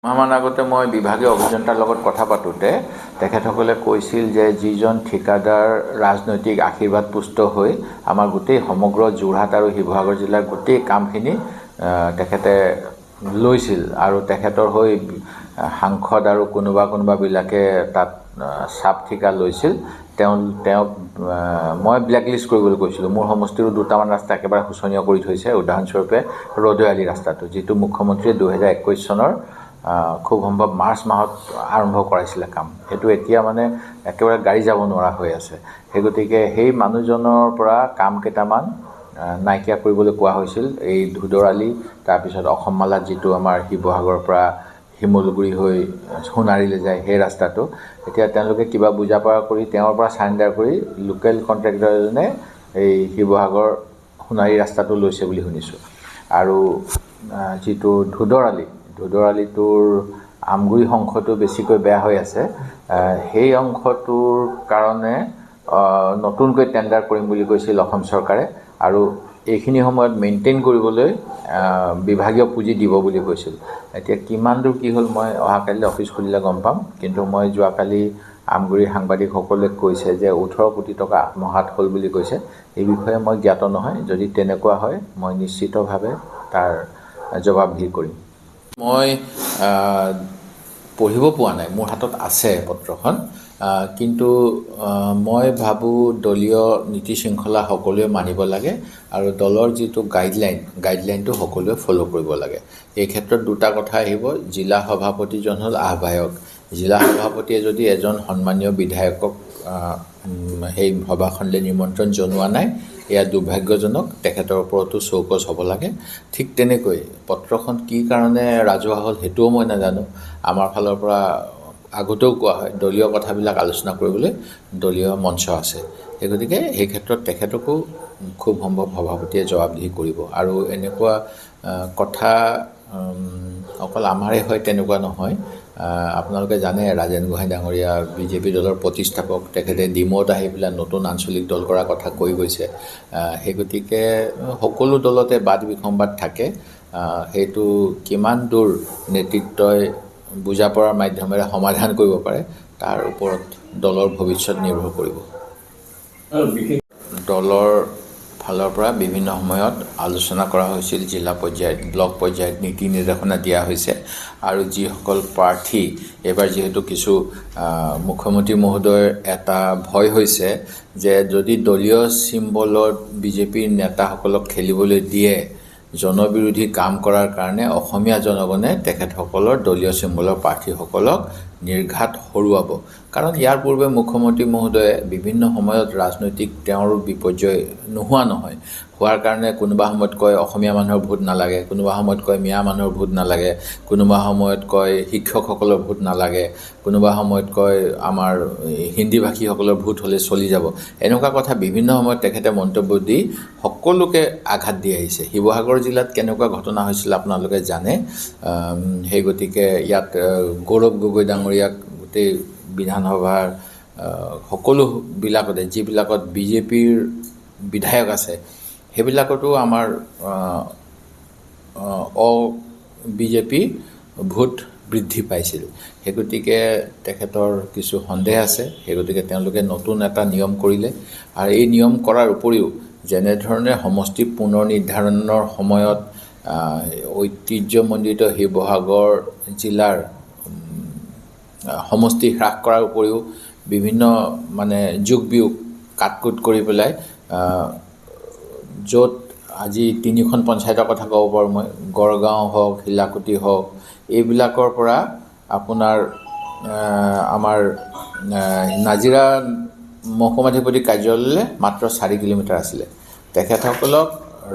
মাহমান আগতে মই বিভাগীয় অভিযন্তাৰ লগত কথা পাতোঁতে তেখেতসকলে কৈছিল যে যিজন ঠিকাদাৰ ৰাজনৈতিক আশীৰ্বাদ পুষ্ট হৈ আমাৰ গোটেই সমগ্ৰ যোৰহাট আৰু শিৱসাগৰ জিলাৰ গোটেই কামখিনি তেখেতে লৈছিল আৰু তেখেতৰ হৈ সাংসদ আৰু কোনোবাবিলাকে তাত চাপ ঠিকা লৈছিল তেওঁক মই ব্লেকলিষ্ট কৰিবলৈ কৈছিলোঁ। মোৰ সমষ্টিৰো দুটামান ৰাস্তা একেবাৰে শোচনীয় কৰি থৈছে। উদাহৰণস্বৰূপে ৰদৈয়ালি ৰাস্তাটো, যিটো মুখ্যমন্ত্ৰীয়ে 2021 চনৰ খুব সম্ভৱ মাৰ্চ মাহত আৰম্ভ কৰাইছিলে কাম। সেইটো এতিয়া মানে একেবাৰে গাড়ী যাব নোৱাৰা হৈ আছে। সেই গতিকে সেই মানুহজনৰ পৰা কাম কেইটামান নাইকিয়া কৰিবলৈ কোৱা হৈছিল। এই ধুদৰালি, তাৰপিছত অসমমালাত যিটো আমাৰ শিৱসাগৰৰ পৰা শিমলুগুৰি হৈ সোণাৰীলৈ যায় সেই ৰাস্তাটো, এতিয়া তেওঁলোকে কিবা বুজা পৰা কৰি তেওঁৰ পৰা চাৰেণ্ডাৰ কৰি লোকেল কণ্ট্ৰেক্টৰ এজনে এই শিৱসাগৰ সোণাৰী ৰাস্তাটো লৈছে বুলি শুনিছোঁ। আৰু যিটো ধুদৰালিটোৰ আমগুৰি অংশটো বেছিকৈ বেয়া হৈ আছে। সেই অংশটোৰ কাৰণে নতুনকৈ টেণ্ডাৰ কৰিম বুলি কৈছিল অসম চৰকাৰে, আৰু এইখিনি সময়ত মেইনটেইন কৰিবলৈ বিভাগীয় পুঁজি দিব বুলি কৈছিল। এতিয়া কিমান দূৰ কি হ'ল মই অহাকালিলৈ অফিচ খুলিলে গম পাম। কিন্তু মই যোৱাকালি আমগুৰিৰ সাংবাদিকসকলে কৈছে যে 18 কোটি টকা আত্মসাৎ হ'ল বুলি কৈছে। এই বিষয়ে মই জ্ঞাত নহয়। যদি তেনেকুৱা হয় মই নিশ্চিতভাৱে তাৰ জবাবদিহি কৰিম। মই পঢ়িব পোৱা নাই, মোৰ হাতত আছে পত্ৰখন, কিন্তু মই ভাবোঁ দলীয় নীতি শৃংখলা সকলোৱে মানিব লাগে আৰু দলৰ যিটো গাইডলাইনটো সকলোৱে ফ'ল' কৰিব লাগে। এই ক্ষেত্ৰত দুটা কথা আহিব। জিলা সভাপতিজন হ'ল আহ্বায়ক। জিলা সভাপতিয়ে যদি এজন সন্মানীয় বিধায়কক সেই সভাখনলৈ নিমন্ত্ৰণ জনোৱা নাই, এয়া দুৰ্ভাগ্যজনক। তেখেতৰ ওপৰতো চৌকছ হ'ব লাগে। ঠিক তেনেকৈ পত্ৰখন কি কাৰণে ৰাজহুৱা হ'ল সেইটোও মই নাজানো। আমাৰ ফালৰ পৰা আগতেও কোৱা হয় দলীয় কথাবিলাক আলোচনা কৰিবলৈ দলীয় মঞ্চ আছে। সেই গতিকে সেই ক্ষেত্ৰত তেখেতকো খুব সম্ভৱ সভাপতিয়ে জবাবদিহি কৰিব। আৰু এনেকুৱা কথা অকল আমাৰে হয় তেনেকুৱা নহয়। আপোনালোকে জানে ৰাজেন গোহাঁই ডাঙৰীয়া বিজেপি দলৰ প্ৰতিষ্ঠাপক, তেখেতে ডিমৌত আহি পেলাই নতুন আঞ্চলিক দল কৰাৰ কথা কৈ গৈছে। সেই গতিকে সকলো দলতে বাদ বিসম্বাদ থাকে। সেইটো কিমান দূৰ নেতৃত্বই বুজা পৰাৰ মাধ্যমেৰে সমাধান কৰিব পাৰে তাৰ ওপৰত দলৰ ভৱিষ্যত নিৰ্ভৰ কৰিব। দলৰ ফালৰ পৰা বিভিন্ন সময়ত আলোচনা কৰা হৈছিল। জিলা পৰ্যায়ত, ব্লক পৰ্যায়ত নীতি নিৰ্দেশনা দিয়া হৈছে। আৰু যিসকল প্ৰাৰ্থী এইবাৰ যিহেতু কিছু মুখ্যমন্ত্ৰী মহোদয়ৰ এটা ভয় হৈছে যে যদি দলীয় চিম্বলত বিজেপিৰ নেতাসকলক খেলিবলৈ দিয়ে, জনবিৰোধী কাম কৰাৰ কাৰণে অসমীয়া জনগণে তেখেতসকলৰ দলীয় চিম্বলৰ প্ৰাৰ্থীসকলক নিৰ্ঘাত হৰুৱাব। কাৰণ ইয়াৰ পূৰ্বে মুখ্যমন্ত্ৰী মহোদয়ে বিভিন্ন সময়ত ৰাজনৈতিক তেওঁৰ বিপৰ্যয় নোহোৱা নহয়। হোৱাৰ কাৰণে কোনোবা সময়ত কয় অসমীয়া মানুহৰ ভোট নালাগে, কোনোবা সময়ত কয় মিয়া মানুহৰ ভোট নালাগে, কোনোবা সময়ত কয় শিক্ষকসকলৰ ভোট নালাগে, কোনোবা সময়ত কয় আমাৰ হিন্দীভাষীসকলৰ ভোট হ'লে চলি যাব। এনেকুৱা কথা বিভিন্ন সময়ত তেখেতে মন্তব্য দি সকলোকে আঘাত দি আহিছে। শিৱসাগৰ জিলাত কেনেকুৱা ঘটনা হৈছিল আপোনালোকে জানে। সেই গতিকে ইয়াত গৌৰৱ গগৈ ডাঙৰীয়াক গোটেই বিধানসভাৰ সকলোবিলাকতে, যিবিলাকত বিজেপিৰ বিধায়ক আছে সেইবিলাকতো আমাৰ বিজেপি ভোট বৃদ্ধি পাইছিল। সেই গতিকে তেখেতৰ কিছু সন্দেহ আছে। সেই গতিকে তেওঁলোকে নতুন এটা নিয়ম কৰিলে। আৰু এই নিয়ম কৰাৰ উপৰিও যেনেধৰণে সমষ্টি পুনৰ নিৰ্ধাৰণৰ সময়ত ঐতিহ্যমণ্ডিত শিৱসাগৰ জিলাৰ সমষ্টি হ্ৰাস কৰাৰ উপৰিও বিভিন্ন যোগ বিয়োগ কাটকুট কৰি পেলাই য'ত আজি 3খন পঞ্চায়তৰ কথা ক'ব পাৰোঁ মই, গড়গাঁও হওক, শিলাকুটি হওক, এইবিলাকৰ পৰা আপোনাৰ আমাৰ নাজিৰা মহকুমাধিপতি কাৰ্যালয়লৈ মাত্ৰ 4 কিলোমিটাৰ আছিলে। তেখেতসকলক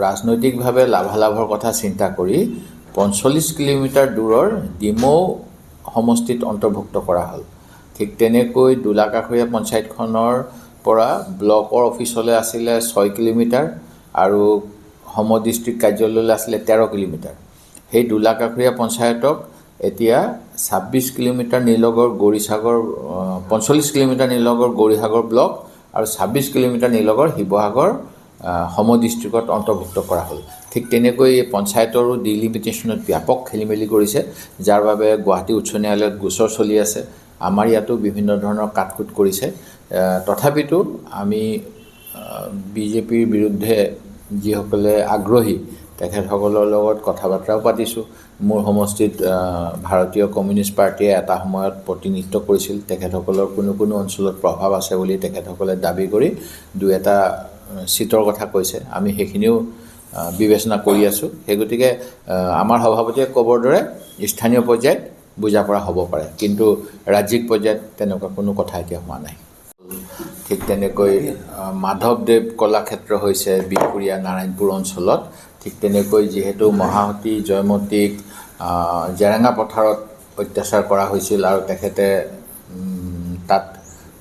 ৰাজনৈতিকভাৱে লাভালাভৰ কথা চিন্তা কৰি 45 কিলোমিটাৰ দূৰৰ ডিমৌ সমষ্টিত অন্তৰ্ভুক্ত কৰা হ'ল। ঠিক তেনেকৈ দোলাকাষৰীয়া পঞ্চায়তখনৰ পৰা ব্লকৰ অফিচলৈ আছিলে 6 কিলোমিটাৰ আৰু সম ডিষ্ট্ৰিক্ট কাৰ্যালয়লৈ আছিলে 13 কিলোমিটাৰ। সেই দোলাকাষৰীয়া পঞ্চায়তক এতিয়া 26 কিলোমিটাৰ নিলগৰ গৌৰীসাগৰ, 45 কিলোমিটাৰ নিলগৰ গৌৰীসাগৰ ব্লক আৰু 26 কিলোমিটাৰ নিলগৰ শিৱসাগৰ সম ডিষ্ট্ৰিক্টত অন্তৰ্ভুক্ত কৰা হ'ল। ঠিক তেনেকৈ পঞ্চায়তৰো ডিলিমিটেশ্যনত ব্যাপক খেলিমেলি কৰিছে, যাৰ বাবে গুৱাহাটী উচ্চ ন্যায়ালয়ত গোচৰ চলি আছে। আমাৰ ইয়াতো বিভিন্ন ধৰণৰ কাটকুট কৰিছে। তথাপিতো আমি বিজেপিৰ বিৰুদ্ধে যিসকলে আগ্ৰহী তেখেতসকলৰ লগত কথা বাৰ্তাও পাতিছোঁ। মোৰ সমষ্টিত ভাৰতীয় কমিউনিষ্ট পাৰ্টীয়ে এটা সময়ত প্ৰতিনিধিত্ব কৰিছিল। তেখেতসকলৰ কোনো অঞ্চলত প্ৰভাৱ আছে বুলি তেখেতসকলে দাবী কৰি দুই এটা চিটৰ কথা কৈছে। আমি সেইখিনিও বিবেচনা কৰি আছোঁ। সেই গতিকে আমাৰ সভাপতিয়ে ক'বৰ দৰে স্থানীয় পৰ্যায়ত বুজা পৰা হ'ব পাৰে, কিন্তু ৰাজ্যিক পৰ্যায়ত তেনেকুৱা কোনো কথা এতিয়া হোৱা নাই। ঠিক তেনেকৈ মাধৱদেৱ কলাক্ষেত্ৰ হৈছে বিহপুৰীয়া নাৰায়ণপুৰ অঞ্চলত। ঠিক তেনেকৈ যিহেতু মহাসতী জয়মতীক জেৰেঙা পথাৰত অত্যাচাৰ কৰা হৈছিল আৰু তেখেতে তাত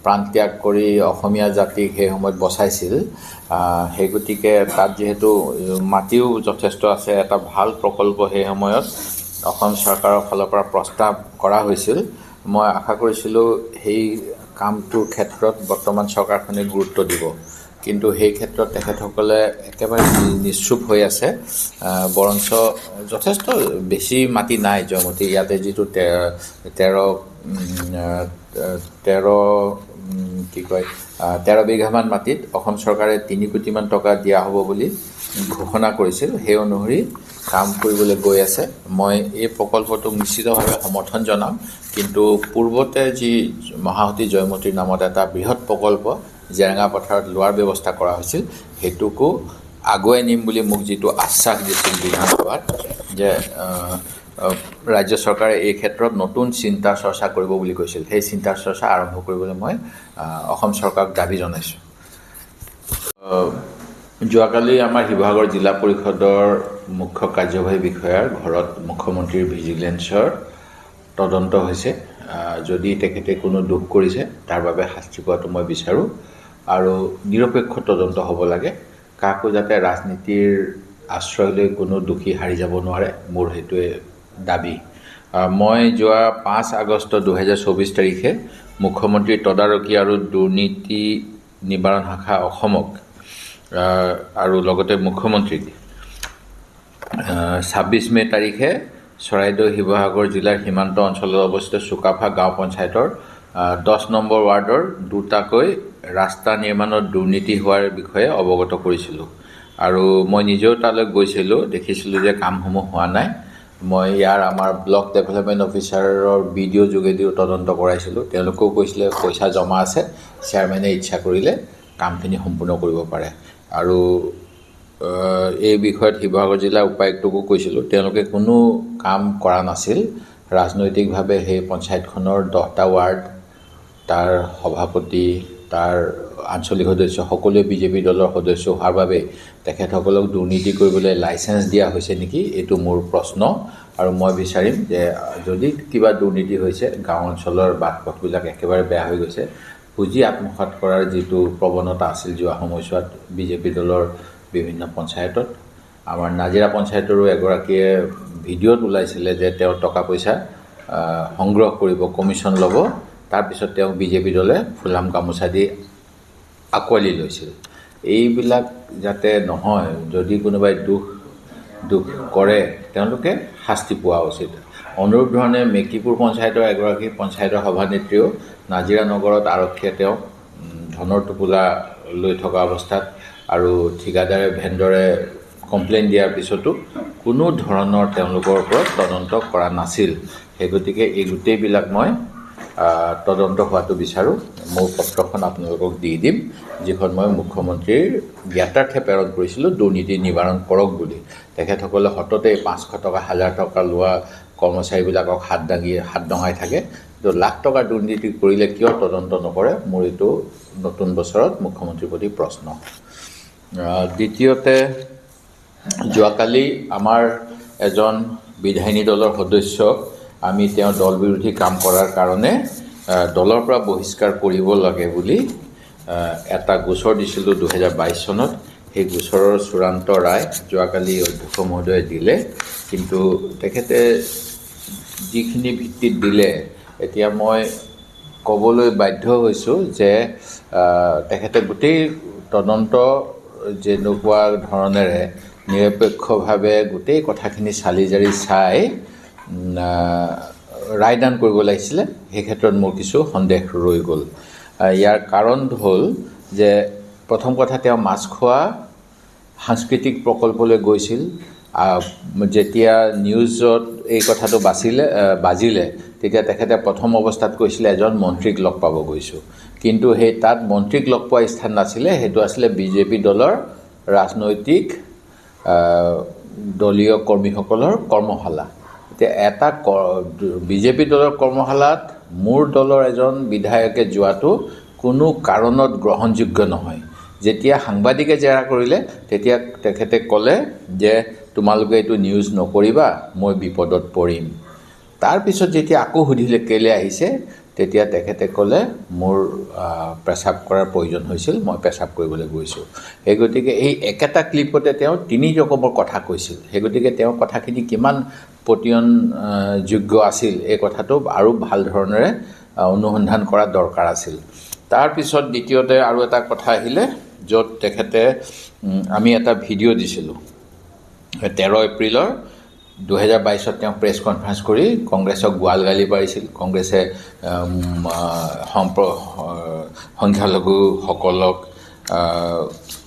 প্ৰাণত্যাগ কৰি অসমীয়া জাতিক সেই সময়ত বচাইছিল, সেই গতিকে তাত যিহেতু মাটিও যথেষ্ট আছে, এটা ভাল প্ৰকল্প সেই সময়ত অসম চৰকাৰৰ ফালৰ পৰা প্ৰস্তাৱ কৰা হৈছিল। মই আশা কৰিছিলোঁ সেই কামটোৰ ক্ষেত্ৰত বৰ্তমান চৰকাৰখনে গুৰুত্ব দিব, কিন্তু সেই ক্ষেত্ৰত তেখেতসকলে একেবাৰে নিশ্চুপ হৈ আছে। বৰঞ্চ যথেষ্ট বেছি মাটি নাই জয়মতী, ইয়াতে যিটো 13 বিঘামান মাটিত অসম চৰকাৰে 3 কোটিমান টকা দিয়া হ'ব বুলি ঘোষণা কৰিছিল। সেই অনুসৰি কাম কৰিবলৈ গৈ আছে। মই এই প্ৰকল্পটোক নিশ্চিতভাৱে সমৰ্থন জনাম, কিন্তু পূৰ্বতে যি মহাসতী জয়মতীৰ নামত এটা বৃহৎ প্ৰকল্প জেৰেঙা পথাৰত লোৱাৰ ব্যৱস্থা কৰা হৈছিল, সেইটোকো আগুৱাই নিম বুলি মোক যিটো আশ্বাস দিছিল বিধানসভাত, যে ৰাজ্য চৰকাৰে এই ক্ষেত্ৰত নতুন চিন্তা চৰ্চা কৰিব বুলি কৈছিল, সেই চিন্তা চৰ্চা আৰম্ভ কৰিবলৈ মই অসম চৰকাৰক দাবী জনাইছোঁ। যোৱাকালি আমাৰ শিৱসাগৰ জিলা পৰিষদৰ মুখ্য কাৰ্যবাহী বিষয়াৰ ঘৰত মুখ্যমন্ত্ৰীৰ ভিজিলেন্সৰ তদন্ত হৈছে। যদি তেখেতে কোনো দোষ কৰিছে তাৰ বাবে শাস্তি পোৱাটো মই বিচাৰোঁ, আৰু নিৰপেক্ষ তদন্ত হ'ব লাগে। কাকো যাতে ৰাজনীতিৰ আশ্ৰয় লৈ কোনো দোষী হাৰি যাব নোৱাৰে, মোৰ সেইটোৱে দাবী। মই যোৱা 5 আগষ্ট 2024 তাৰিখে মুখ্যমন্ত্ৰীৰ তদাৰকী আৰু দুৰ্নীতি নিবাৰণ শাখা অসমক আৰু লগতে মুখ্যমন্ত্ৰীক 26 মে' তাৰিখে চৰাইদেউ শিৱসাগৰ জিলাৰ সীমান্ত অঞ্চলত অৱস্থিত চুকাফা গাঁও পঞ্চায়তৰ 10 নম্বৰ ৱাৰ্ডৰ দুটাকৈ ৰাস্তা নিৰ্মাণত দুৰ্নীতি হোৱাৰ বিষয়ে অৱগত কৰিছিলোঁ। আৰু মই নিজেও তালৈ গৈছিলোঁ, দেখিছিলোঁ যে কামসমূহ হোৱা নাই। মই ইয়াৰ আমাৰ ব্লক ডেভেলপমেণ্ট অফিচাৰৰ ভিডিঅ' যোগেদিও তদন্ত কৰাইছিলোঁ। তেওঁলোকেও কৈছিলে পইচা জমা আছে, চেয়াৰমেনে ইচ্ছা কৰিলে কামখিনি সম্পূৰ্ণ কৰিব পাৰে। আৰু এই বিষয়ত শিৱসাগৰ জিলাৰ উপায়ুক্তকো কৈছিলোঁ, তেওঁলোকে কোনো কাম কৰা নাছিল। ৰাজনৈতিকভাৱে সেই পঞ্চায়তখনৰ 10টা ৱাৰ্ড, তাৰ সভাপতি, তাৰ আঞ্চলিক সদস্য সকলোৱে বিজেপি দলৰ সদস্য হোৱাৰ বাবে তেখেতসকলক দুৰ্নীতি কৰিবলৈ লাইচেঞ্চ দিয়া হৈছে নেকি, এইটো মোৰ প্ৰশ্ন। আৰু মই বিচাৰিম যে যদি কিবা দুৰ্নীতি হৈছে, গাঁও অঞ্চলৰ বাট পথবিলাক একেবাৰে বেয়া হৈ গৈছে, পুঁজি আত্মসাৎ কৰাৰ যিটো প্ৰৱণতা আছিল যোৱা সময়ছোৱাত বিজেপি দলৰ বিভিন্ন পঞ্চায়তত, আমাৰ নাজিৰা পঞ্চায়তৰো এগৰাকীয়ে ভিডিঅ'ত ওলাইছিলে যে তেওঁ টকা পইচা সংগ্ৰহ কৰিব, কমিশ্যন ল'ব, তাৰপিছত তেওঁ বিজেপি দলে ফুলাম গামোচা দি আঁকোৱালি লৈছিল। এইবিলাক যাতে নহয়, যদি কোনোবাই দোষ কৰে তেওঁলোকে শাস্তি পোৱা উচিত। অনুৰূপ ধৰণে মেকিপুৰ পঞ্চায়তৰ এগৰাকী পঞ্চায়তৰ সভানেত্ৰীও নাজিৰা নগৰত আৰক্ষীয়ে তেওঁক ধনৰ টোপোলা লৈ থকা অৱস্থাত আৰু ঠিকাদাৰে ভেণ্ডৰে কমপ্লেইন দিয়াৰ পিছতো কোনো ধৰণৰ তেওঁলোকৰ ওপৰত তদন্ত কৰা নাছিল। সেই গতিকে এই গোটেইবিলাক মই তদন্ত হোৱাটো বিচাৰোঁ। মোৰ পত্ৰখন আপোনালোকক দি দিম, যিখন মই মুখ্যমন্ত্ৰীৰ জ্ঞাতাৰ্থে প্ৰেৰণ কৰিছিলোঁ দুৰ্নীতি নিবাৰণ কৰক বুলি। তেখেতসকলে সততে 500 টকা 1000 টকা লোৱা কৰ্মচাৰীবিলাকক হাত দঙাই থাকে, তো লাখ টকাৰ দুৰ্নীতি কৰিলে কিয় তদন্ত নকৰে, মোৰ এইটো নতুন বছৰত মুখ্যমন্ত্ৰীৰ প্ৰতি প্ৰশ্ন। দ্বিতীয়তে, যোৱাকালি আমাৰ এজন বিধায়িনী দলৰ সদস্যক আমি তেওঁ দল বিৰোধী কাম কৰাৰ কাৰণে দলৰ পৰা বহিষ্কাৰ কৰিব লাগে বুলি এটা গোচৰ দিছিলোঁ 2022 চনত। সেই গোচৰৰ চূড়ান্ত ৰায় যোৱাকালি অধ্যক্ষ মহোদয়ে দিলে, কিন্তু তেখেতে যিখিনি ভিত্তিত দিলে, এতিয়া মই ক'বলৈ বাধ্য হৈছোঁ যে তেখেতে গোটেই তদন্ত যেনেকুৱা ধৰণেৰে নিৰপেক্ষভাৱে গোটেই কথাখিনি চালি জাৰি চাই ৰায়দান কৰিব লাগিছিলে, সেই ক্ষেত্ৰত মোৰ কিছু সন্দেহ ৰৈ গ'ল। ইয়াৰ কাৰণ হ'ল যে প্ৰথম কথা, তেওঁ মাছখোৱা সাংস্কৃতিক প্ৰকল্পলৈ গৈছিল। যেতিয়া নিউজত এই কথাটো বাজিলে তেতিয়া তেখেতে প্ৰথম অৱস্থাত কৈছিলে এজন মন্ত্ৰীক লগ পাব গৈছোঁ, কিন্তু সেই তাত মন্ত্ৰীক লগ পোৱা স্থান নাছিলে, সেইটো আছিলে বিজেপি দলৰ ৰাজনৈতিক দলীয় কৰ্মীসকলৰ কৰ্মশালা। এতিয়া বিজেপি দলৰ কৰ্মশালাত মোৰ দলৰ এজন বিধায়কে যোৱাটো কোনো কাৰণত গ্ৰহণযোগ্য নহয়। যেতিয়া সাংবাদিকে জেৰা কৰিলে তেতিয়া তেখেতে ক'লে যে তোমালোকে এইটো নিউজ নকৰিবা, মই বিপদত পৰিম। তাৰপিছত যেতিয়া আকৌ সুধিলে কেলৈ আহিছে, তেতিয়া তেখেতে ক'লে মোৰ পেচাব কৰাৰ প্ৰয়োজন হৈছিল, মই পেচাব কৰিবলৈ গৈছোঁ। সেই গতিকে এই একেটা ক্লিপতে তেওঁ 3 ৰকমৰ কথা কৈছিল। সেই গতিকে তেওঁৰ কথাখিনি কিমান পতিয়নযোগ্য আছিল এই কথাটো আৰু ভাল ধৰণেৰে অনুসন্ধান কৰা দৰকাৰ আছিল। তাৰপিছত দ্বিতীয়তে আৰু এটা কথা আহিলে, য'ত তেখেতে আমি এটা ভিডিঅ' দিছিলোঁ 13 এপ্ৰিলৰ 2022 তেওঁ প্ৰেছ কনফাৰেঞ্চ কৰি কংগ্ৰেছক গোৱালগালি পাৰিছিল। কংগ্ৰেছে সংখ্যালঘুসকলক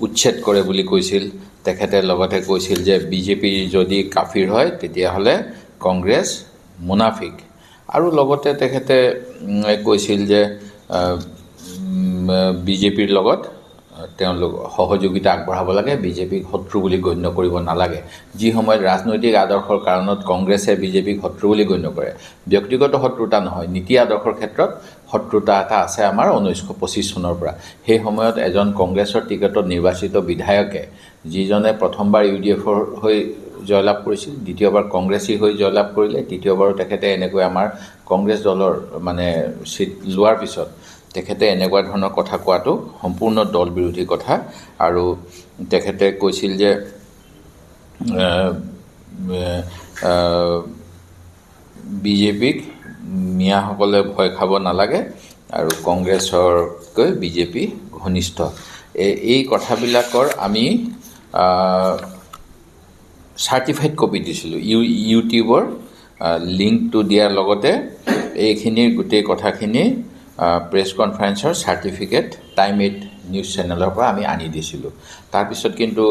উচ্ছেদ কৰে বুলি কৈছিল। তেখেতে লগতে কৈছিল যে বিজেপি যদি কাফিৰ হয় তেতিয়াহ'লে কংগ্ৰেছ মুনাফিক। আৰু লগতে তেখেতে কৈছিল যে বিজেপিৰ লগত তেওঁলোক সহযোগিতা আগবঢ়াব লাগে, বিজেপিক শত্ৰু বুলি গণ্য কৰিব নালাগে। যি সময়ত ৰাজনৈতিক আদৰ্শৰ কাৰণত কংগ্ৰেছে বিজেপিক শত্ৰু বুলি গণ্য কৰে, ব্যক্তিগত শত্ৰুতা নহয়, নীতি আদৰ্শৰ ক্ষেত্ৰত শত্ৰুতা এটা আছে আমাৰ 1925 চনৰ পৰা। সেই সময়ত এজন কংগ্ৰেছৰ টিকেটত নিৰ্বাচিত বিধায়কে, যিজনে প্ৰথমবাৰ UDFৰ হৈ জয়লাভ কৰিছিল, দ্বিতীয়বাৰ কংগ্ৰেছী হৈ জয়লাভ কৰিলে, তৃতীয়বাৰো তেখেতে এনেকৈ আমাৰ কংগ্ৰেছ দলৰ চিট লোৱাৰ পিছত তেখেতে এনেকুৱা ধৰণৰ কথা কোৱাটো সম্পূৰ্ণ দল বিৰোধী কথা। আৰু তেখেতে কৈছিল যে বিজেপিক মিয়াসকলে ভয় খাব নালাগে আৰু কংগ্ৰেছতকৈ বিজেপি ঘনিষ্ঠ। এই কথাবিলাকৰ আমি চাৰ্টিফাইড কপি দিছিলোঁ, ইউটিউবৰ লিংকটো দিয়াৰ লগতে এইখিনিৰ গোটেই কথাখিনি প্ৰেছ কনফাৰেঞ্চৰ চাৰ্টিফিকেট টাইম 8 নিউজ চেনেলৰ পৰা আমি আনি দিছিলোঁ। তাৰপিছত কিন্তু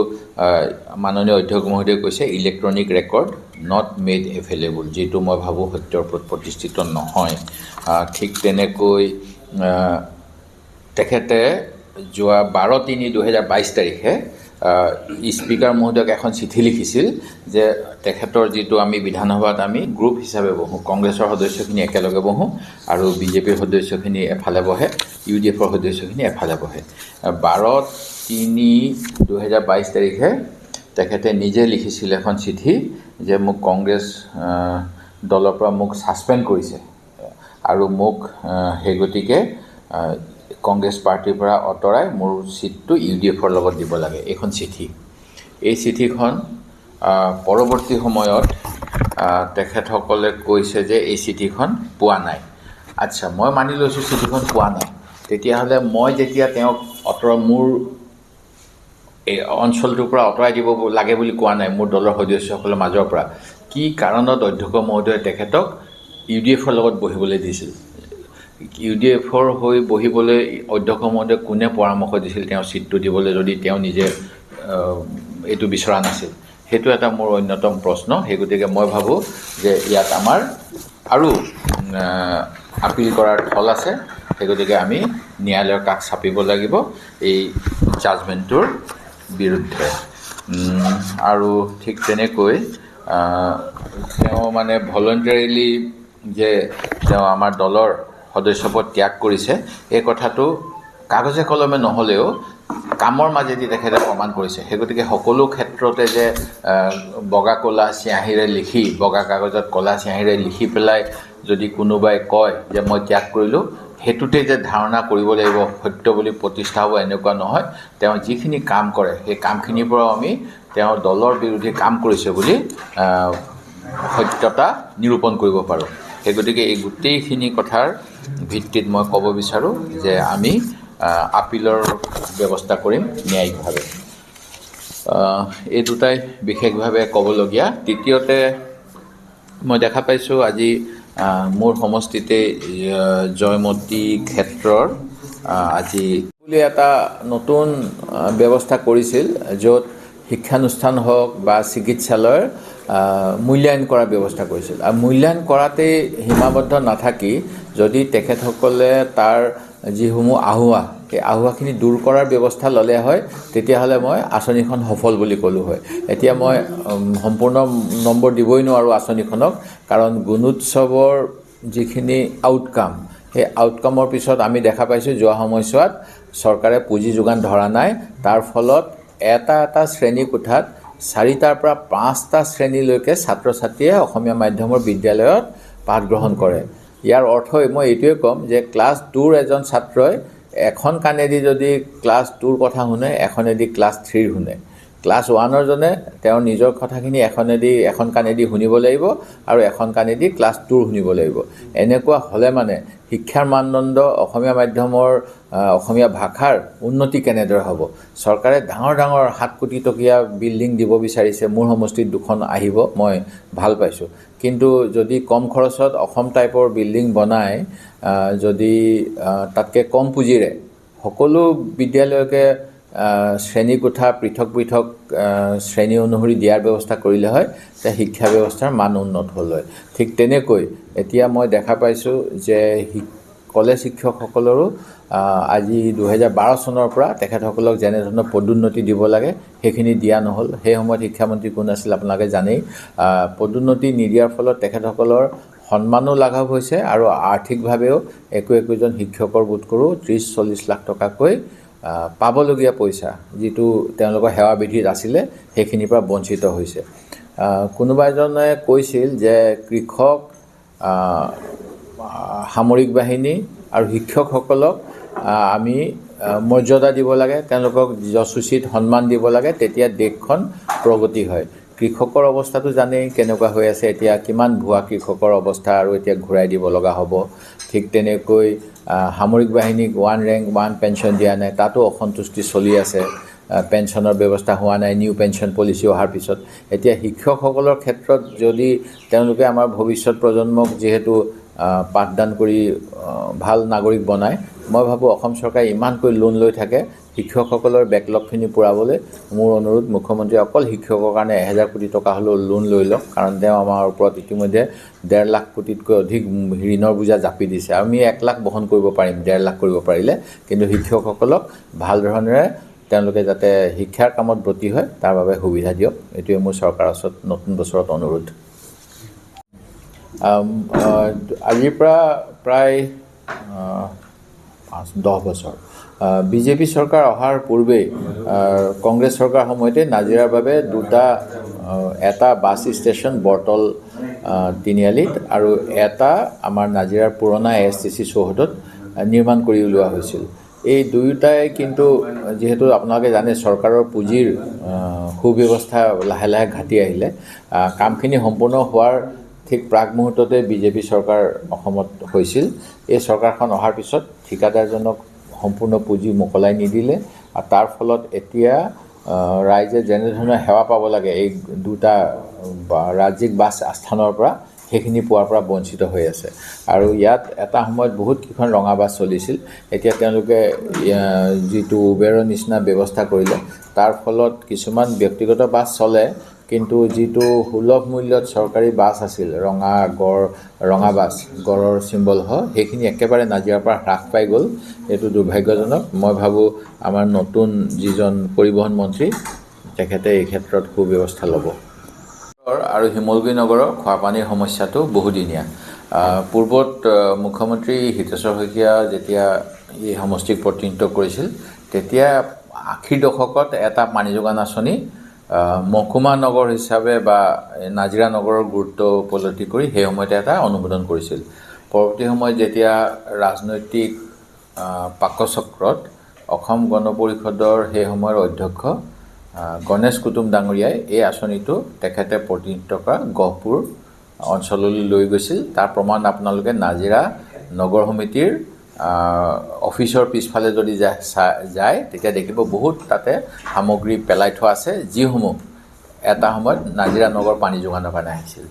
মাননীয় অধ্যক্ষ মহোদয়ে কৈছে electronic record not made available, যিটো মই ভাবোঁ সত্যৰ ওপৰত প্ৰতিষ্ঠিত নহয়। ঠিক তেনেকৈ তেখেতে যোৱা 12/3/2022 তাৰিখে স্পীকাৰ মহোদয়ক এখন চিঠি লিখিছিল যে তেখেতৰ যিটো আমি বিধানসভাত আমি গ্ৰুপ হিচাপে বহোঁ, কংগ্ৰেছৰ সদস্যখিনি একেলগে বহোঁ আৰু বিজেপিৰ সদস্যখিনি এফালে বহে, UDFৰ সদস্যখিনি এফালে বহে। 12/3/2022 তাৰিখে তেখেতে নিজে লিখিছিল এখন চিঠি যে মোক কংগ্ৰেছ দলৰ পৰা মোক ছাছপেণ্ড কৰিছে আৰু মোক সেই গতিকে কংগ্ৰেছ পাৰ্টিৰ পৰা আঁতৰাই মোৰ চিটটো UDFৰ লগত দিব লাগে, এইখন চিঠি। এই চিঠিখন পৰৱৰ্তী সময়ত তেখেতসকলে কৈছে যে এই চিঠিখন পোৱা নাই। আচ্ছা, মই মানি লৈছোঁ চিঠিখন পোৱা নাই। তেতিয়াহ'লে মই যেতিয়া তেওঁক মোৰ এই অঞ্চলটোৰ পৰা আঁতৰাই দিব লাগে বুলি কোৱা নাই মোৰ দলৰ সদস্যসকলৰ মাজৰ পৰা, কি কাৰণত অধ্যক্ষ মহোদয়ে তেখেতক UDFৰ লগত বহিবলৈ দিছিল? UDFৰ হৈ বহিবলৈ অধ্যক্ষ মহোদয়ে কোনে পৰামৰ্শ দিছিল তেওঁ চিটটো দিবলৈ, যদি তেওঁ নিজে এইটো বিচৰা নাছিল? সেইটো এটা মোৰ অন্যতম প্ৰশ্ন। সেই গতিকে মই ভাবোঁ যে ইয়াত আমাৰ আৰু আপিল কৰাৰ থল আছে। সেই গতিকে আমি ন্যায়ালয়ৰ কাষ চাপিব লাগিব এই জাজমেণ্টটোৰ বিৰুদ্ধে। আৰু ঠিক তেনেকৈ তেওঁ ভলণ্টাৰীলি যে তেওঁ আমাৰ দলৰ সদস্যপদ ত্যাগ কৰিছে, এই কথাটো কাগজে কলমে নহ'লেও কামৰ মাজেদি তেখেতে প্ৰমাণ কৰিছে। সেই গতিকে সকলো ক্ষেত্ৰতে যে বগা কাগজত ক'লা চিঞাহীৰে লিখি পেলাই যদি কোনোবাই কয় যে মই ত্যাগ কৰিলোঁ, সেইটোতে যে ধাৰণা কৰিব লাগিব সত্য বুলি প্ৰতিষ্ঠা হ'ব এনেকুৱা নহয়। তেওঁ যিখিনি কাম কৰে সেই কামখিনিৰ পৰাও আমি তেওঁ দলৰ বিৰোধী কাম কৰিছে বুলি সত্যতা নিৰূপণ কৰিব পাৰোঁ। সেই গতিকে এই গোটেইখিনি কথাৰ ভিত্তিত মই ক'ব বিচাৰোঁ যে আমি আপিলৰ ব্যৱস্থা কৰিম ন্যায়িকভাৱে। এই দুটাই বিশেষভাৱে ক'বলগীয়া। তৃতীয়তে মই দেখা পাইছোঁ আজি মোৰ সমষ্টিতে জয়মতী ক্ষেত্ৰৰ আজি বুলি এটা নতুন ব্যৱস্থা কৰিছিল, য'ত শিক্ষানুষ্ঠান হওক বা চিকিৎসালয়ৰ মূল্যায়ন কৰাৰ ব্যৱস্থা কৰিছিল। আৰু মূল্যায়ন কৰাতেই সীমাবদ্ধ নাথাকি যদি তেখেতসকলে তাৰ যিসমূহ আহুৱা, সেই আহুৱাখিনি দূৰ কৰাৰ ব্যৱস্থা ল'লে হয়, তেতিয়াহ'লে মই আঁচনিখন সফল বুলি ক'লোঁ হয়। এতিয়া মই সম্পূৰ্ণ নম্বৰ দিবই নোৱাৰোঁ আঁচনিখনক, কাৰণ গুণোৎসৱৰ যিখিনি আউটকাম, সেই আউটকামৰ পিছত আমি দেখা পাইছোঁ যোৱা সময়ছোৱাত চৰকাৰে পুঁজি যোগান ধৰা নাই। তাৰ ফলত এটা শ্ৰেণী কোঠাত 4টাৰ পৰা 5টা শ্ৰেণীলৈকে ছাত্ৰ ছাত্ৰীয়ে অসমীয়া মাধ্যমৰ বিদ্যালয়ত পাঠ গ্ৰহণ কৰে। ইয়াৰ অৰ্থই মই এইটোৱে ক'ম যে ক্লাছ 2ৰ এজন ছাত্ৰই এখন কাণেদি যদি ক্লাছ 2ৰ কথা শুনে, এখনেদি ক্লাছ 3ৰ শুনে। ক্লাছ 1ৰ জনে তেওঁৰ নিজৰ কথাখিনি এখন কাণেদি শুনিব লাগিব আৰু এখন কাণেদি ক্লাছ 2ৰ শুনিব লাগিব। এনেকুৱা হ'লে মানে শিক্ষাৰ মানদণ্ড, অসমীয়া মাধ্যমৰ অসমীয়া ভাষাৰ উন্নতি কেনেদৰে হ'ব? চৰকাৰে ডাঙৰ 7 কোটি টকীয়া বিল্ডিং দিব বিচাৰিছে, মোৰ সমষ্টিত 2খন আহিব, মই ভাল পাইছোঁ। কিন্তু যদি কম খৰচত অসম টাইপৰ বিল্ডিং বনাই, যদি তাতকৈ কম পুঁজিৰে সকলো বিদ্যালয়কে শ্ৰেণীকোঠা পৃথক শ্ৰেণী অনুসৰি দিয়াৰ ব্যৱস্থা কৰিলে হয়, তেতিয়া শিক্ষা ব্যৱস্থাৰ মান উন্নত হ'ল হয়। ঠিক তেনেকৈ এতিয়া মই দেখা পাইছোঁ যে কলেজ শিক্ষকসকলৰো আজি 2012 চনৰ পৰা তেখেতসকলক যেনেধৰণৰ পদোন্নতি দিব লাগে সেইখিনি দিয়া নহ'ল। সেই সময়ত শিক্ষামন্ত্ৰী কোন আছিল আপোনালোকে জানেই। পদোন্নতি নিদিয়াৰ ফলত তেখেতসকলৰ সন্মানো লাঘৱ হৈছে আৰু আৰ্থিকভাৱেও একোজন শিক্ষকৰ বোধ কৰোঁ 30-40 লাখ টকাকৈ পাবলগীয়া পইচা, যিটো তেওঁলোকৰ সেৱাবিধিত আছিলে, সেইখিনিৰ পৰা বঞ্চিত হৈছে। কোনোবা এজনে কৈছিল যে কৃষক, সামৰিক বাহিনী আৰু শিক্ষকসকলক আমি মৰ্যাদা দিব লাগে, তেওঁলোকক যথোচিত সন্মান দিব লাগে, তেতিয়া দেশখন প্ৰগতি হয়। কৃষকৰ অৱস্থাটো জানেই কেনেকুৱা হৈ আছে এতিয়া, কিমান ভুৱা কৃষকৰ অৱস্থা আৰু এতিয়া ঘূৰাই দিব লগা হ'ব। ঠিক তেনেকৈ সামৰিক বাহিনীক 1 ৰেংক 1 পেঞ্চন দিয়া নাই, তাতো অসন্তুষ্টি চলি আছে। পেঞ্চনৰ ব্যৱস্থা হোৱা নাই, নিউ পেঞ্চন পলিচি অহাৰ পিছত। এতিয়া শিক্ষকসকলৰ ক্ষেত্ৰত যদি তেওঁলোকে আমাৰ ভৱিষ্যত প্ৰজন্মক যিহেতু পাঠদান কৰি ভাল নাগৰিক বনায়, মই ভাবোঁ অসম চৰকাৰে ইমানকৈ লোন লৈ থাকে, শিক্ষকসকলৰ বেকলগখিনি পূৰাবলৈ মোৰ অনুৰোধ, মুখ্যমন্ত্ৰীয়ে অকল শিক্ষকৰ কাৰণে 1000 কোটি টকা হ'লেও লোন লৈ লওক, কাৰণ তেওঁ আমাৰ ওপৰত ইতিমধ্যে 1.5 লাখ কোটিতকৈ অধিক ঋণৰ বোজা জাপি দিছে। আমি 1 লাখ বহন কৰিব পাৰিম 1.5 লাখ কৰিব পাৰিলে, কিন্তু শিক্ষকসকলক ভাল ধৰণেৰে তেওঁলোকে যাতে শিক্ষাৰ কামত ব্ৰতী হয় তাৰ বাবে সুবিধা দিয়ক, এইটোৱে মোৰ চৰকাৰৰ ওচৰত নতুন বছৰত অনুৰোধ। আজিৰ পৰা প্ৰায় 5-10 বছৰ বিজেপি চৰকাৰ অহাৰ পূৰ্বেই কংগ্ৰেছ চৰকাৰ সময়তে নাজিৰাৰ বাবে এটা বাছ ষ্টেচন বৰতল তিনিআলিত আৰু এটা আমাৰ নাজিৰাৰ পুৰণা ASTC চৌহদত নিৰ্মাণ কৰি উলিওৱা হৈছিল। এই দুয়োটাই কিন্তু যিহেতু আপোনালোকে জানে চৰকাৰৰ পুঁজিৰ সুব্যৱস্থা লাহে লাহে ঘাটি আহিলে, কামখিনি সম্পূৰ্ণ হোৱাৰ ঠিক প্ৰাক মুহূৰ্ততে বিজেপি চৰকাৰ অসমত হৈছিল। এই চৰকাৰখন অহাৰ পিছত ঠিকাদাৰজনক সম্পূৰ্ণ পুঁজি মোকলাই নিদিলে, আৰু তাৰ ফলত এতিয়া ৰাইজে যেনেধৰণৰ সেৱা পাব লাগে এই দুটা ৰাজ্যিক বাছ আস্থানৰ পৰা, সেইখিনি পোৱাৰ পৰা বঞ্চিত হৈ আছে। আৰু ইয়াত এটা সময়ত বহুত কেইখন ৰঙা বাছ চলিছিল, এতিয়া তেওঁলোকে যিটো উবেৰৰ নিচিনা ব্যৱস্থা কৰিলে, তাৰ ফলত কিছুমান ব্যক্তিগত বাছ চলে, কিন্তু যিটো সুলভ মূল্যত চৰকাৰী বাছ আছিল, ৰঙা বাছ, গড়ৰ চিম্বল সেইখিনি একেবাৰে নাজিৰাৰ পৰা হ্ৰাস পাই গ'ল। এইটো দুৰ্ভাগ্যজনক। মই ভাবোঁ আমাৰ নতুন যিজন পৰিবহণ মন্ত্ৰী, তেখেতে এই ক্ষেত্ৰত সুব্যৱস্থা ল'ব। আৰু শিমলুগুৰি নগৰৰ খোৱাপানীৰ সমস্যাটো বহুদিনীয়া। পূৰ্বত মুখ্যমন্ত্ৰী হিতেশ্বৰ শইকীয়া যেতিয়া এই সমষ্টিক প্ৰতিনিধিত্ব কৰিছিল, তেতিয়া 80ৰ দশকত এটা পানী যোগান আঁচনি মহকুমা নগৰ হিচাপে বা নাজিৰা নগৰৰ গুৰুত্ব উপলব্ধি কৰি সেই সময়তে এটা অনুমোদন কৰিছিল। পৰৱৰ্তী সময়ত যেতিয়া ৰাজনৈতিক পাকচক্ৰত অসম গণ পৰিষদৰ সেই সময়ৰ অধ্যক্ষ গণেশ কুটুম ডাঙৰীয়াই এই আঁচনিটো তেখেতে প্ৰতিনিধিত্ব কৰা গহপুৰ অঞ্চললৈ লৈ গৈছিল। তাৰ প্ৰমাণ আপোনালোকে নাজিৰা নগৰ সমিতিৰ অফিচৰ পিছফালে যদি যায় তেতিয়া দেখিব বহুত তাতে সামগ্ৰী পেলাই থোৱা আছে, যিসমূহ এটা সময়ত নাজিৰা নগৰ পানী যোগানৰ কাৰণে আহিছিল।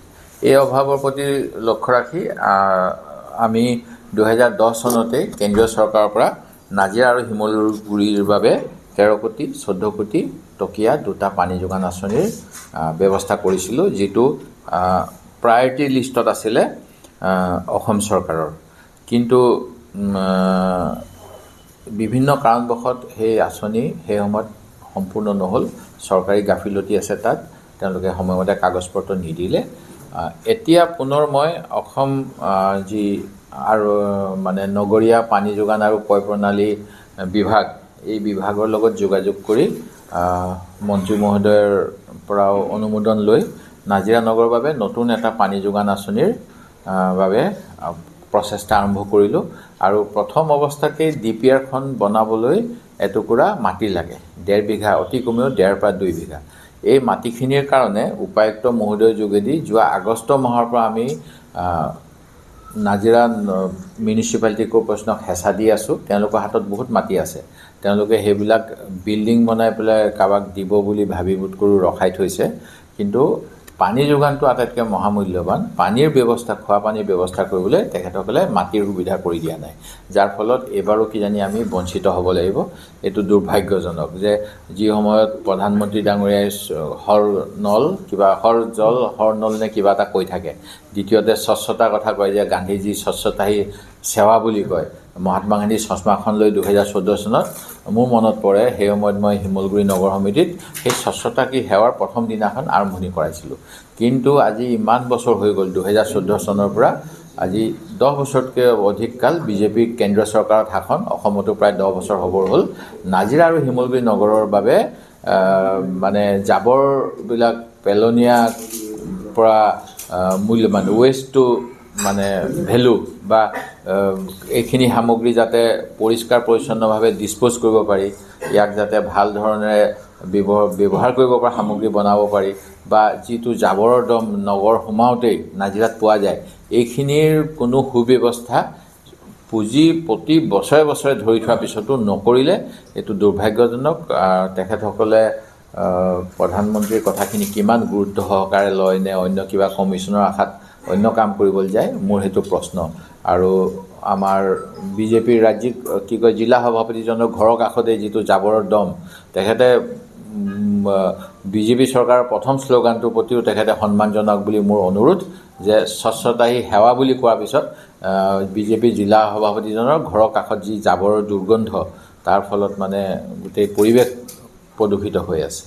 এই অভাৱৰ প্ৰতি লক্ষ্য ৰাখি আমি 2010 চনতে কেন্দ্ৰীয় চৰকাৰৰ পৰা নাজিৰা আৰু শিমলুগুৰিৰ বাবে 13 কোটি 14 কোটি টকীয়া দুটা পানী যোগান আঁচনিৰ ব্যৱস্থা কৰিছিলোঁ, যিটো প্ৰায়ৰিটি লিষ্টত আছিলে অসম চৰকাৰৰ। কিন্তু বিভিন্ন কাৰণবশত সেই আঁচনি সেই সময়ত সম্পূৰ্ণ নহ'ল, চৰকাৰী গাফিলতি আছে তাত, তেওঁলোকে সময়মতে কাগজপত্ৰ নিদিলে। এতিয়া পুনৰ মই অসম যি আৰু মানে নগৰীয়া পানী যোগান আৰু পয় প্ৰণালী বিভাগ, এই বিভাগৰ লগত যোগাযোগ কৰি মন্ত্ৰী মহোদয়ৰ পৰাও অনুমোদন লৈ নাজিৰা নগৰৰ বাবে নতুন এটা পানী যোগান আঁচনিৰ বাবে প্ৰচেষ্টা আৰম্ভ কৰিলোঁ। আৰু প্ৰথম অৱস্থাতেই DPR-খন বনাবলৈ এটুকুৰা মাটি লাগে, 1.5 বিঘা, অতি কমেও 1.5 পৰা 2 বিঘা। এই মাটিখিনিৰ কাৰণে উপায়ুক্ত মহোদয়ৰ যোগেদি যোৱা আগষ্ট মাহৰ পৰা আমি নাজিৰা মিউনিচিপালিটি কৰ্প'ৰেশ্যনক হেঁচা দি আছোঁ। তেওঁলোকৰ হাতত বহুত মাটি আছে, তেওঁলোকে সেইবিলাক বিল্ডিং বনাই পেলাই কাৰোবাক দিব বুলি ভাবি বোধ কৰোঁ ৰখাই থৈছে। কিন্তু পানী যোগানটো আটাইতকৈ মহামূল্যৱান, পানীৰ ব্যৱস্থা, খোৱা পানীৰ ব্যৱস্থা কৰিবলৈ তেখেতসকলে মাটিৰ সুবিধা কৰি দিয়া নাই, যাৰ ফলত এইবাৰো কিজানি আমি বঞ্চিত হ'ব লাগিব। এইটো দুৰ্ভাগ্যজনক যে যি সময়ত প্ৰধানমন্ত্ৰী ডাঙৰীয়াই হৰ নল কিবা হৰ জল হৰ নল নে কিবা এটা কৈ থাকে, দ্বিতীয়তে স্বচ্ছতাৰ কথা কয় যে গান্ধীজী স্বচ্ছতা হি সেৱা বুলি কয়, মহাত্মা গান্ধী চশমাখন লৈ 2014 চনত মোৰ মনত পৰে, সেই সময়ত মই শিমলুগুৰি নগৰ সমিতিত সেই স্বচ্ছতা কি সেৱাৰ প্ৰথম দিনাখন আৰম্ভণি কৰাইছিলোঁ। কিন্তু আজি ইমান বছৰ হৈ গ'ল, 2014 চনৰ পৰা আজি 10 বছৰতকৈ অধিক কাল বিজেপিৰ কেন্দ্ৰীয় চৰকাৰত শাসন, অসমতো প্ৰায় 10 বছৰ হ'বৰ হ'ল। নাজিৰা আৰু শিমলুগুৰি নগৰৰ বাবে মানে জাবৰবিলাক পেলনীয়া পৰা মূল্যৱান ৱেষ্ট টু মানে ভেলু বা এইখিনি সামগ্ৰী যাতে পৰিষ্কাৰ পৰিচ্ছন্নভাৱে ডিছপ'জ কৰিব পাৰি, ইয়াক যাতে ভাল ধৰণেৰে ব্যৱহাৰ কৰিব পৰা সামগ্ৰী বনাব পাৰি, বা যিটো জাবৰৰ দম নগৰ সোমাওঁতেই নাজিৰাত পোৱা যায়, এইখিনিৰ কোনো সুব্যৱস্থা পুঁজি প্ৰতি বছৰে বছৰে ধৰি থোৱাৰ পিছতো নকৰিলে এইটো দুৰ্ভাগ্যজনক। তেখেতসকলে প্ৰধানমন্ত্ৰীৰ কথাখিনি কিমান গুৰুত্ব সহকাৰে লয় নে অন্য কিবা কমিশ্যনৰ আশাত অন্য কাম কৰিবলৈ যায়, মোৰ সেইটো প্ৰশ্ন। আৰু আমাৰ বিজেপিৰ ৰাজ্যিক জিলা সভাপতিজনৰ ঘৰৰ কাষতে যিটো জাবৰৰ দম, তেখেতে বিজেপি চৰকাৰৰ প্ৰথম শ্লোগানটোৰ প্ৰতিও তেখেতে সন্মান জনাওক বুলি মোৰ অনুৰোধ, যে স্বচ্ছতা হি সেৱা বুলি কোৱাৰ পিছত বিজেপি জিলা সভাপতিজনৰ ঘৰৰ কাষত যি জাবৰৰ দুৰ্গন্ধ, তাৰ ফলত মানে গোটেই পৰিৱেশ প্ৰদূষিত হৈ আছে।